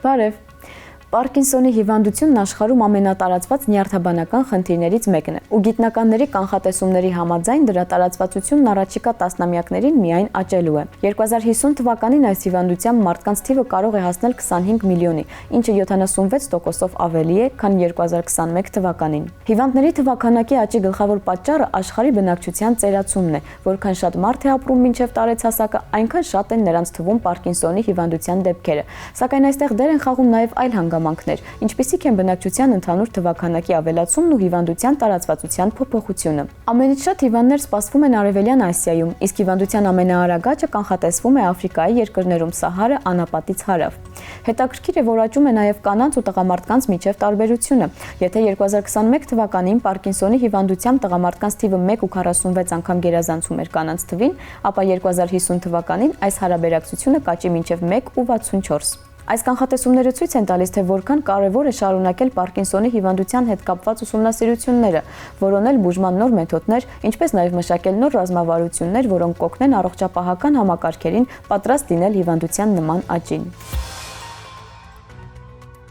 Բարև։ Պարկինսոնի հիվանդությունն աշխարհում ամենատարածված նյարդաբանական խնդիրներից մեկն է, ու գիտնականների կանխատեսումների համաձայն դրա տարածվածությունն առաջիկա տասնամյակներին միայն աճելու է։ 2050 թվականին այս հիվանդությամբ մարդկանց թիվը կարող է հասնել 25 միլիոնի, ինչը 76%-ով ավելի է, քան 2021 թվականին։ Հիվանդների թվաքանակի աճի գլխավոր պատճառը աշխարհի բնակչության ծերացումն է, որքան շատ մարդ է ապրում մինչև տարեցհասակը, այնքան շատ են նրանց թվում Պարկինսոնի հիվանդության դեպքերը, սակայն այստեղ դեր են խաղում նաև այլ հանգամանքներ, ինչպիսիք են բնակչության ընդհանուր թվաքանակի ավելացումն ու հիվանդության տարածվածության փոփոխությունը։ Ամենից շատ հիվանդներ սպասվում են Արևելյան Ասիայում, իսկ հիվանդության ամենաարագ աճը կանխատեսվում է Աֆրիկայի երկրներում Սահարը անապատից հարավ։ Հետաքրքիր է, որ աճում է նաև կանանց ու տղամարդկանց միջև տարբերությունը։ Եթե 2021 թվականին Պարկինսոնի հիվանդությամբ տղամարդկանց թիվը 1.46 անգամ գերազանցում էր կանանց թվին, ապա 2050 թվականին այս հարաբերակցությունը կաճի մինչև 1.64։ Այս կանխատեսումները ցույց են տալիս, թե որքան կարևոր է շարունակել Պարկինսոնի հիվանդության հետ կապված ուսումնասիրությունները, որոնել բուժման նոր մեթոդներ, ինչպես նաև մշակել նոր ռազմավարություններ, որոնք կօգնեն առողջապահական համակարգերին պատրաստ լինել հիվանդության նման աճին։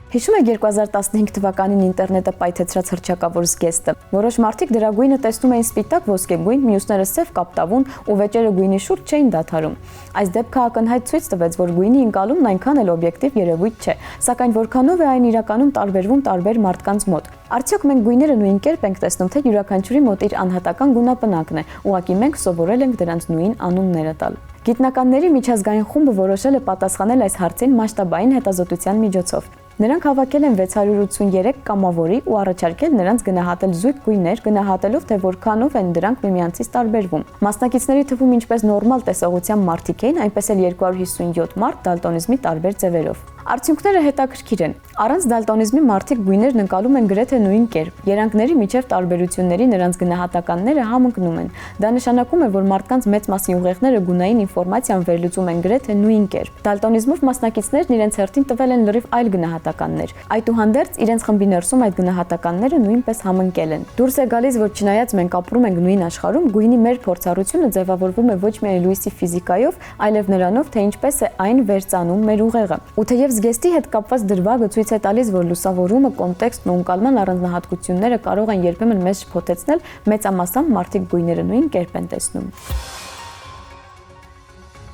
Հիշում եք 2015 թվականին ինտերնետը պայթեցրած հռչակավոր զգեստը։ Որոշ մարդիկ դրա գույնը տեսնում էին սպիտակ ոսկեգույն, մյուսները սև կապտավուն ու վեճերը գույնի շուրջ չէին դադարում։ Այս դեպքը ակնհայտ ցույց տվեց, որ գույնի ընկալումն այնքան էլ օբյեկտիվ երևույթ չէ, սակայն որքանով է այն իրականում տարբերվում տարբեր մարդկանց մոտ։ Արդյոք մենք գույները նույն կերպ ենք տեսնում, թե յուրաքանչյուրի մոտ իր անհատական գունապնակն է, ուղղակի մենք սովորել ենք դրանց նույն անունները տալ։ Գիտնականների միջազգային խումբը որոշել է պատասխանել այս հարցին մասշտաբային հետազոտության միջոցով։ Նրանք հավաքել են 683 կամավորի ու առաջարկել նրանց գնահատել զույգ գույներ, գնահատելով, թե որքանով են դրանք միմյանցից տարբերվում։ Մասնակիցների թվում ինչպես նորմալ տեսողության մարդիկ էին, այնպես էլ 257 մարդ դալտոնիզմի տարբեր ձևերով։ Արդյունքները հետաքրքիր են։ Առանց դալտոնիզմի մարդիկ գույներն ընկալում են գրեթե նույն կերպ։ Երանգների միջև տարբերությունների նրանց գնահատականները համընկնում են։ Դա նշանակում է, որ մարդկանց մեծ մասի ուղեղները գունային ինֆորմացիան վերլուծում են գրեթե նույն կերպ։ Դալտոնիզմով մասնակիցներն իրենց հերթին տվել են լրիվ այլ գնահատականներ։ Այդուհանդերձ իրենց խմբի ներսում այդ գնահատականները նույնպես համընկել են։ Դուրս է գալիս, որ չնայած մենք ապրում ենք նույն աշխարհում, գույնի մեր փորձառությունը ձևավորվում է ոչ միայն լույսի ֆիզիկայով, այլև նրանով, թե ինչպես է այն վերծանում մեր ուղեղը։ Ու թեև զգեստի հետ կապված դրվագը ցույց է տալիս, որ լուսավորումը, կոնտեքստն ու ընկալման առանձնահատկությունները կարող են երբեմն մեզ շփոթեցնել, մեծամասամբ մարդիկ գույները նույն կերպ են տեսնում։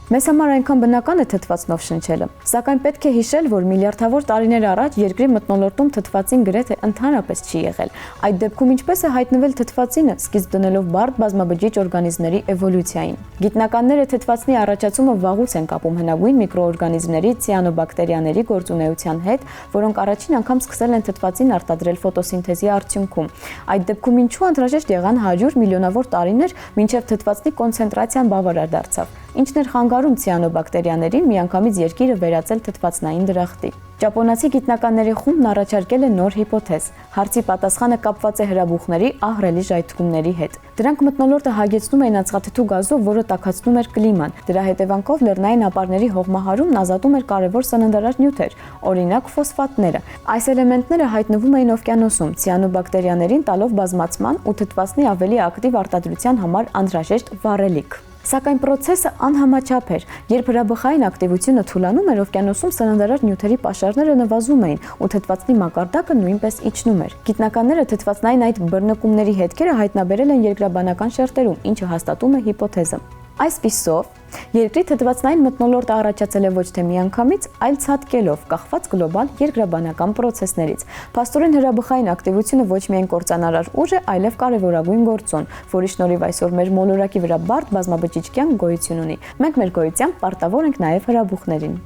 Մեզ համար այնքան բնական է թթվածնով շնչելը, սակայն պետք է հիշել, որ միլիարդավոր տարիներ առաջ երկրի մթնոլորտում թթվածին գրեթե ընդհանրապես չի եղել։ Այդ դեպքում ինչպես է հայտնվել թթվածինը, սկիզբ դնելով բարդ բազմաբջիջ օրգանիզմների էվոլյուցիային։ Գիտնականները թթվածնի առաջացումը վաղուց են կապում հնագույն միկրոօրգանիզմների, ցիանոբակտերիաների գործունեության հետ, որոնք առաջին անգամ սկսել են թթվածին արտադրել ֆոտոսինթեզի արդյունքում։ Այդ դեպքում ինչու անհրաժեշտ եղան 100 միլիոնավոր տարիներ, մինչև թթվածնի կոնցենտրացիան բավարար դարձավ, ինչն էր խանգարում ցիանոբակտերիաներին միանգամից երկիրը վերածել թթվածնային դրախտի։ Ճապոնացի գիտնականների խումբն առաջարկել է նոր հիպոթեզ։ Հարցի պատասխանը կապված է հրաբուխների ահռելի ժայթքումների հետ։ Դրանք մթնոլորտը հագեցնում էին ածխաթթու գազով, որը տաքացնում էր կլիման։ Դրա հետևանքով լեռնային ապարների հողմահարումն ազատում էր կարևոր սննդարար նյութեր, օրինակ ֆոսֆատները։ Այս էլեմենտները հայտնվում էին օվկիանոսում, ցիանոբակտերիաներին տալով բազմացման ու թթվածնի ավելի ակտիվ արտադրության համար անհրաժեշտ վառելիք։ Սակայն process-ը անհամաչափ էր։ Երբ հրաբխային ակտիվությունը թուլանում էր, օվկիանոսում սննդարար նյութերի պաշարները նվազում էին ու թթվածնի մակարդակը նույնպես իջնում էր։ Գիտնականները թթվածնային այդ բռնկումների հետքերը հայտնաբերել են երկրաբանական շերտերում, ինչը հաստատում է հիպոթեզը։ Այսպիսով, երկրի թթվածնային մթնոլորտը առաջացել է ոչ թե միանգամից, այլ ցատկելով, կախված գլոբալ երկրաբանական process-ներից։ Փաստորեն հրաբխային ակտիվությունը ոչ միայն կործանարար ուժ է, այլև կարևորագույն գործոն, որի շնորհիվ այսօր մեր մոլորակի վրա բարդ բազմաբջիջ կյանք գոյություն ունի։ Մենք մեր գոյությամբ պարտավոր ենք նաև հրաբուխներին։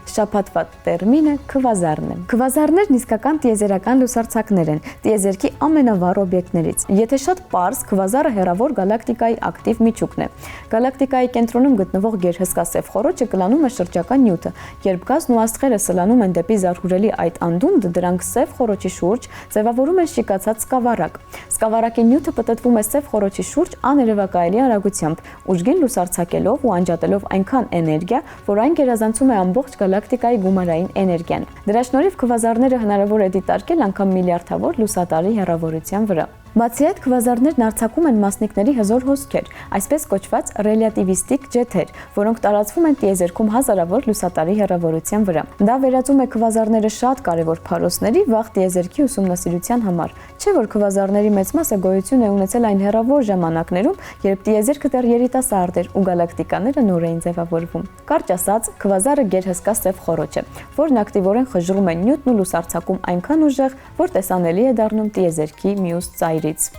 Շաբաթվա տերմինը քվազարն է։ Քվազարներն իսկական տիեզերական լուսարձակներ են, տիեզերքի ամենավառ օբյեկտներից։ Եթե շատ պարզ, քվազարը հեռավոր գալակտիկայի ակտիվ միջուկն է։ Գալակտիկայի կենտրոնում գտնվող գերհսկա սև խոռոչը կլանում է շրջակա նյութը։ Երբ գազն ու աստղերը սլանում են դեպի զարհուրելի այդ անդունդը, դրանք սև խոռոչի շուրջ ձևավորում են շիկացած սկավառակ։ Սկավառակի նյութը պտտվում է սև խոռոչի շուրջ աներևակայելի արագությամբ, ուժգին լուսարձակելով ու անջատելով այնքան էներգիա, որ այն գերազանցում է ամբողջ գալակտիկայի գումարային էներգիան։ Դրա շնորհիվ քվազարները հնարավոր է դիտարկել անգամ միլիարդավոր լուսատարի հեռավորության վրա։ Բացի այդ, քվազարներն արձակում են մասնիկների հզոր հոսքեր, այսպես կոչված ռելյատիվիստիկ ջեթեր, որոնք տարածվում են տիեզերքում հազարավոր լուսատարի հեռավորության վրա։ Դա վերածում է քվազարները շատ կարևոր փարոսների վաղ տիեզերքի ուսումնասիրության համար, չէ՞ որ քվազարների մեծ մասը գոյություն է ունեցել այն հեռավոր ժամանակներում, երբ տիեզերքը դեռ երիտասարդ էր ու գալակտիկաները նոր էին ձևավորվում։ Կարճ ասած, քվազարը գերհսկա սև խոռոչ է, որն ակտիվորեն խժռում է նյութն ու լուսարձակում այնքան ուժեղ, որ տեսանելի է դառնում տիեզերքի մյուս ծայրից։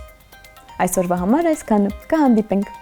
Այսօրվա համար այսքանը, կհանդիպենք։